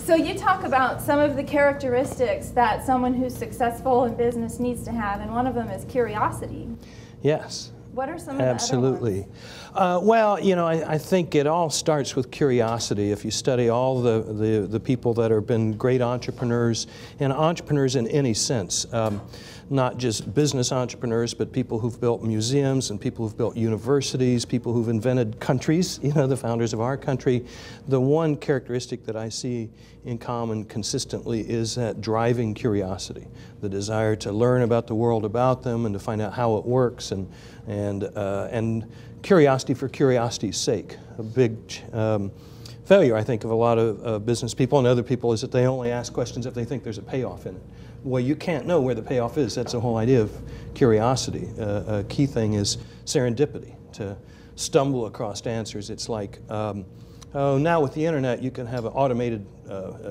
So you talk about some of the characteristics that someone who's successful in business needs to have, and one of them is curiosity. Yes. What are some of the Absolutely. other ones? Well, you know, I think it all starts with curiosity. If you study all the people that have been great entrepreneurs, and entrepreneurs in any sense, not just business entrepreneurs, but people who've built museums and people who've built universities, people who've invented countries, you know, the founders of our country, the one characteristic that I see in common consistently is that driving curiosity, the desire to learn about the world about them and to find out how it works, and curiosity for curiosity's sake. A big failure, I think, of a lot of business people and other people is that they only ask questions if they think there's a payoff in it. Well, you can't know where the payoff is. That's the whole idea of curiosity. A key thing is serendipity, to stumble across answers. It's like, oh, now with the internet you can have an automated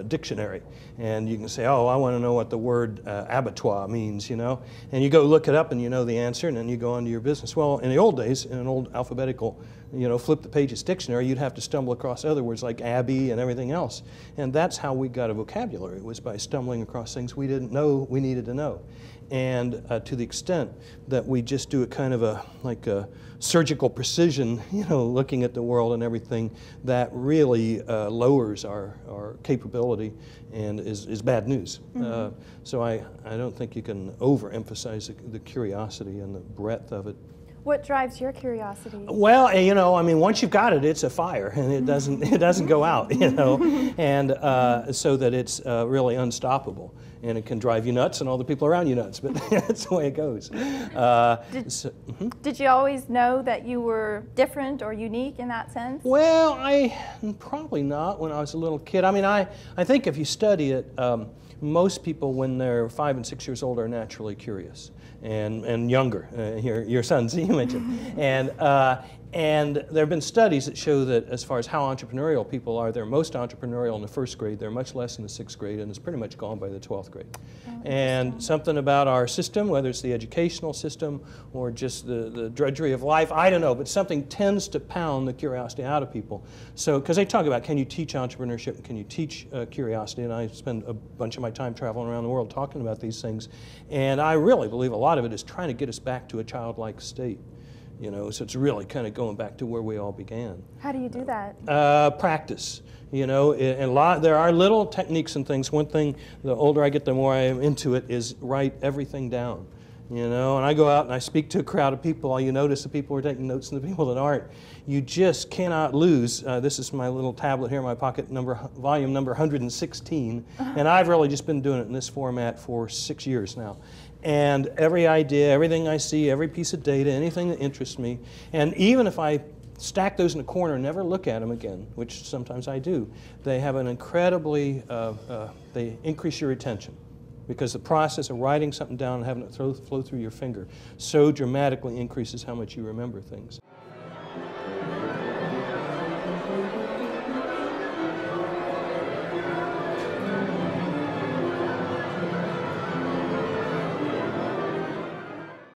dictionary, and you can say, oh, I want to know what the word abattoir means, you know, and you go look it up and you know the answer, and then you go on to your business. Well, in the old days, in an old alphabetical, you know, flip the pages dictionary, you'd have to stumble across other words like Abbey and everything else, and that's how we got a vocabulary, was by stumbling across things we didn't know we needed to know. And to the extent that we just do a kind of like a surgical precision, you know, looking at the world and everything, that really lowers our capability and is bad news. Mm-hmm. So I don't think you can overemphasize the curiosity and the breadth of it. What drives your curiosity? Well, you know, I mean, once you've got it, it's a fire, and it doesn't go out, you know, and so that it's really unstoppable, and it can drive you nuts and all the people around you nuts, but that's the way it goes. Did you always know that you were different or unique in that sense? Well, probably not when I was a little kid. I mean, I think if you study it, most people when they're 5 and 6 years old are naturally curious. And younger, your sons you mentioned, and there have been studies that show that as far as how entrepreneurial people are, they're most entrepreneurial in the first grade, they're much less in the 6th grade, and it's pretty much gone by the 12th grade. And something about our system, whether it's the educational system or just the drudgery of life, I don't know, but something tends to pound the curiosity out of people. So, because they talk about, can you teach entrepreneurship, can you teach curiosity, and I spend a bunch of my time traveling around the world talking about these things, and I really believe a lot of it is trying to get us back to a childlike state. You know, so it's really kind of going back to where we all began. How do you do that? Practice. You know, and there are little techniques and things. One thing, the older I get, the more I am into it, is write everything down. You know, and I go out and I speak to a crowd of people. You notice the people who are taking notes and the people that aren't. You just cannot lose. This is my little tablet here in my pocket, volume number 116. And I've really just been doing it in this format for 6 years now. And every idea, everything I see, every piece of data, anything that interests me, and even if I stack those in a corner and never look at them again, which sometimes I do, they have an incredibly, they increase your attention. Because the process of writing something down and having it flow through your finger so dramatically increases how much you remember things.